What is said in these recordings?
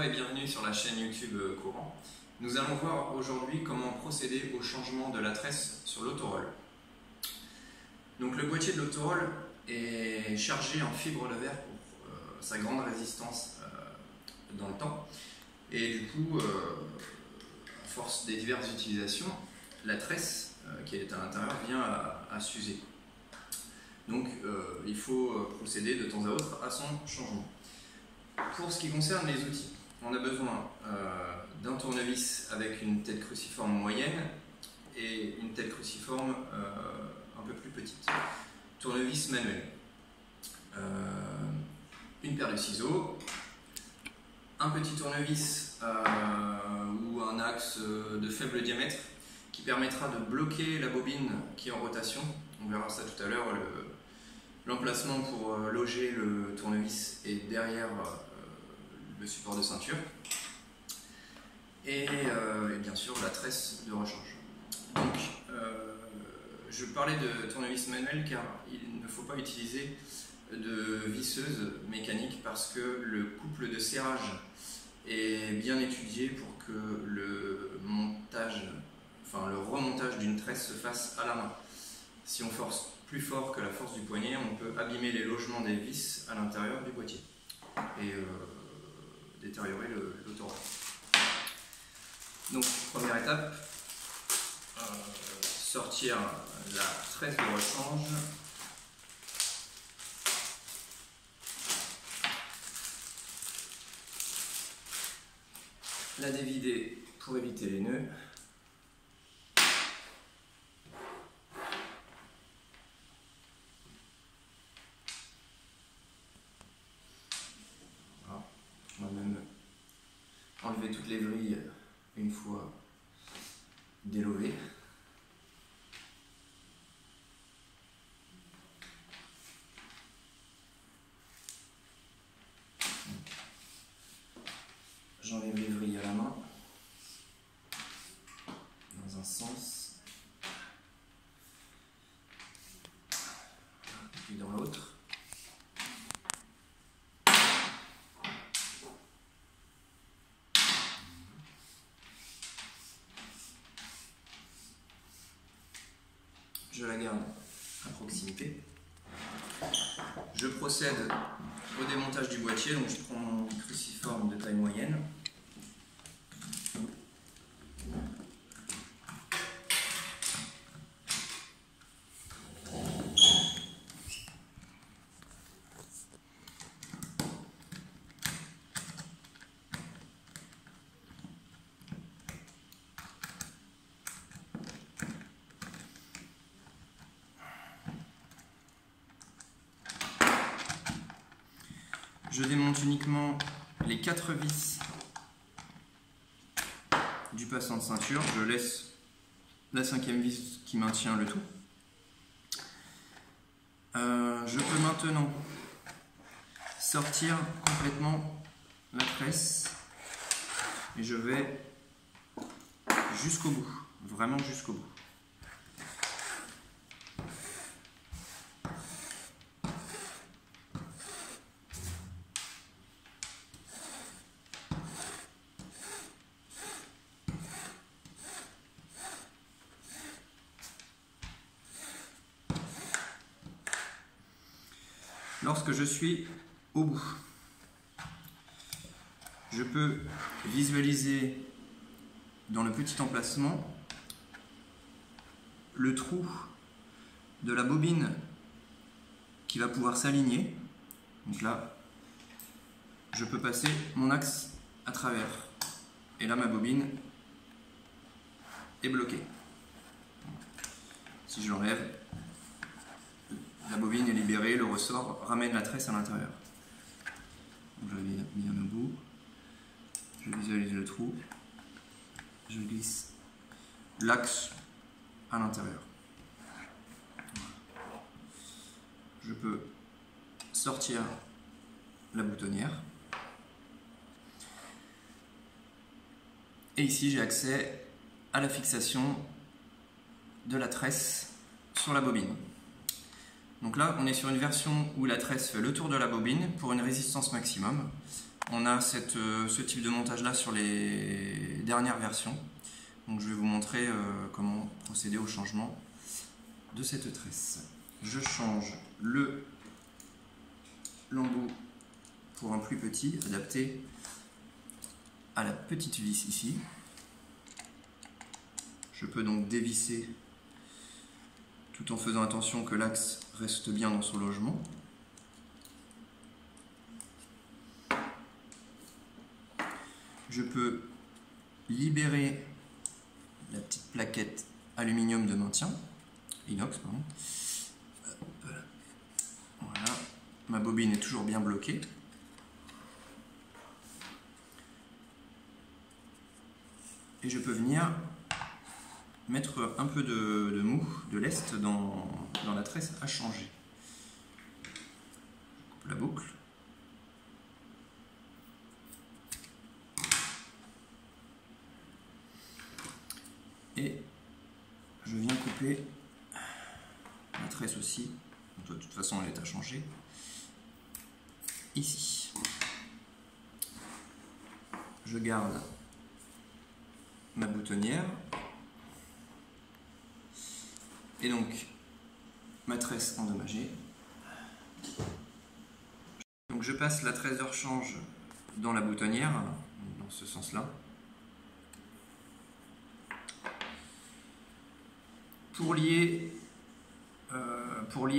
Bonjour et bienvenue sur la chaîne YouTube Courant. Nous allons voir aujourd'hui comment procéder au changement de la tresse sur l'autoroll. Donc le boîtier de l'autoroll est chargé en fibre de verre pour sa grande résistance dans le temps. Et du coup, à force des diverses utilisations, la tresse qui est à l'intérieur vient à s'user. Donc il faut procéder de temps à autre à son changement. Pour ce qui concerne les outils, on a besoin d'un tournevis avec une tête cruciforme moyenne et une tête cruciforme un peu plus petite. Tournevis manuel. Une paire de ciseaux, un petit tournevis ou un axe de faible diamètre qui permettra de bloquer la bobine qui est en rotation. On verra ça tout à l'heure. L'emplacement pour loger le tournevis est derrière le support de ceinture et bien sûr la tresse de rechange. Donc je parlais de tournevis manuel car il ne faut pas utiliser de visseuse mécanique parce que le couple de serrage est bien étudié pour que le remontage d'une tresse se fasse à la main. Si on force plus fort que la force du poignet, on peut abîmer les logements des vis à l'intérieur du boîtier et détériorer l'autoroll. Donc première étape, sortir la tresse de rechange. La dévider pour éviter les nœuds. On va même enlever toutes les vrilles une fois délovées. J'enlève les vrilles à la main dans un sens puis dans l'autre. Je la garde à proximité. Je procède au démontage du boîtier, donc je prends mon cruciforme de taille moyenne. Je démonte uniquement les 4 vis du passant de ceinture. Je laisse la 5e vis qui maintient le tout. Je peux maintenant sortir complètement la tresse et je vais jusqu'au bout, vraiment jusqu'au bout. Lorsque je suis au bout, je peux visualiser dans le petit emplacement le trou de la bobine qui va pouvoir s'aligner. Donc là, je peux passer mon axe à travers. Et là, ma bobine est bloquée. Si je l'enlève, la bobine est libérée, le ressort ramène la tresse à l'intérieur. Je vais bien au bout, je visualise le trou, je glisse l'axe à l'intérieur. Je peux sortir la boutonnière. Et ici j'ai accès à la fixation de la tresse sur la bobine. Donc là, on est sur une version où la tresse fait le tour de la bobine pour une résistance maximum. on a ce type de montage là sur les dernières versions. Donc je vais vous montrer comment procéder au changement de cette tresse. Je change l'embout pour un plus petit, adapté à la petite vis ici. Je peux donc dévisser tout en faisant attention que l'axe reste bien dans son logement. Je peux libérer la petite plaquette aluminium de maintien, inox pardon. Voilà, ma bobine est toujours bien bloquée. Et je peux venir mettre un peu de mou, de lest dans la tresse à changer. Je coupe la boucle. Et je viens couper la tresse aussi. De toute façon, elle est à changer. Ici. Je garde ma boutonnière. Et donc, ma tresse endommagée. Donc je passe la tresse de rechange dans la boutonnière, dans ce sens-là. Pour lier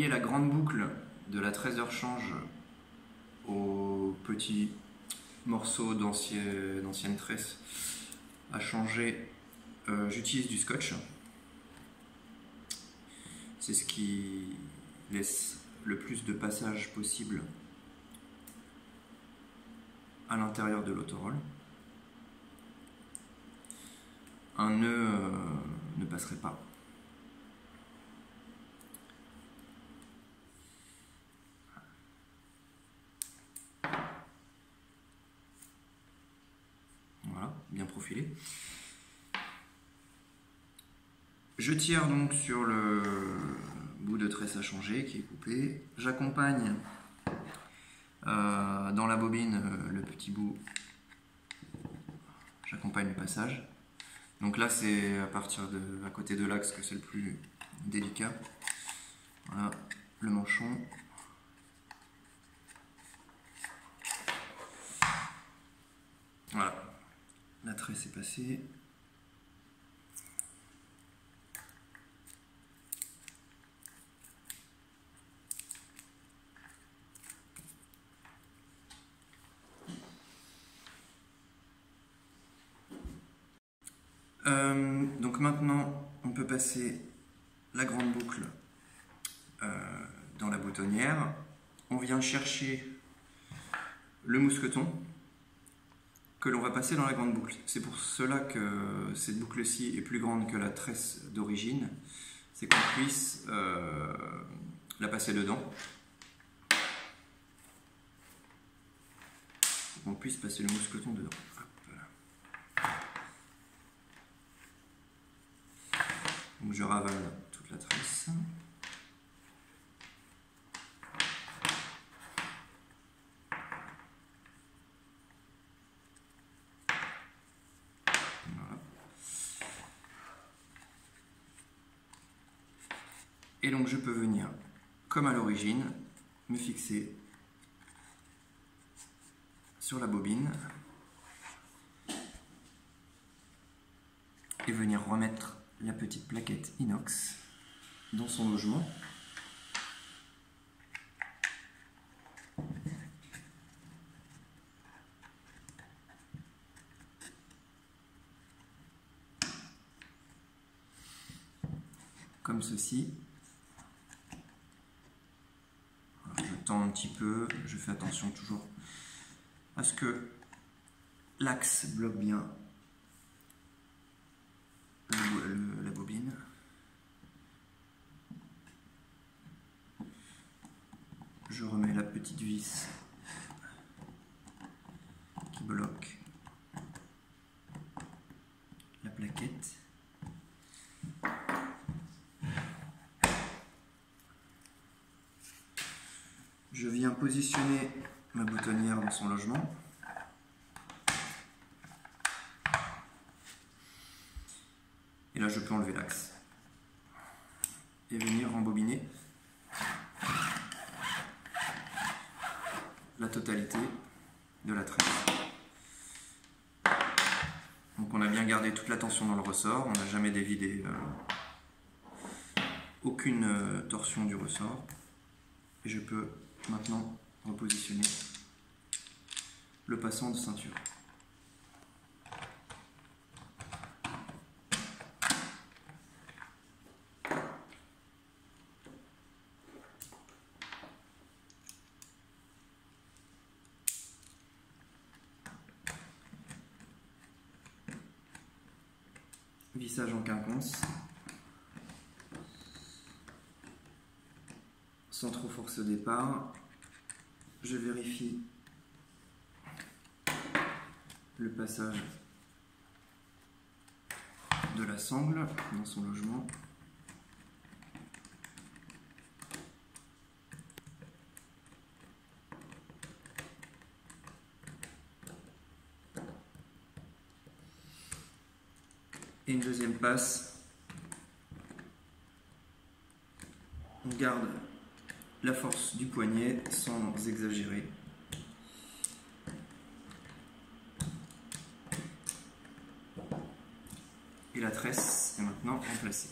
la grande boucle de la tresse de rechange au petit morceau d'ancienne tresse à changer, j'utilise du scotch. C'est ce qui laisse le plus de passage possible à l'intérieur de l'autorole. Un nœud ne passerait pas. Voilà, bien profilé. Je tire donc sur le bout de tresse à changer qui est coupé. J'accompagne dans la bobine le petit bout. J'accompagne le passage. Donc là c'est à côté de l'axe que c'est le plus délicat. Voilà le manchon. Voilà, la tresse est passée. Donc maintenant, on peut passer la grande boucle dans la boutonnière. On vient chercher le mousqueton que l'on va passer dans la grande boucle. C'est pour cela que cette boucle-ci est plus grande que la tresse d'origine. C'est qu'on puisse la passer dedans. Qu'on puisse passer le mousqueton dedans. Donc je ravale toute la tresse. Voilà. Et donc je peux venir, comme à l'origine, me fixer sur la bobine et venir remettre la petite plaquette inox dans son logement. Comme ceci. Alors, je tends un petit peu, je fais attention toujours à ce que l'axe bloque bien la bobine. Je remets la petite vis qui bloque la plaquette. Je viens positionner ma boutonnière dans son logement. Et là je peux enlever l'axe et venir rembobiner la totalité de la tresse. Donc on a bien gardé toute la tension dans le ressort, on n'a jamais dévidé aucune torsion du ressort. Et je peux maintenant repositionner le passant de ceinture. Vissage en quinconce, sans trop forcer au départ. Je vérifie le passage de la sangle dans son logement. Et une deuxième passe. On garde la force du poignet sans exagérer. Et la tresse est maintenant remplacée.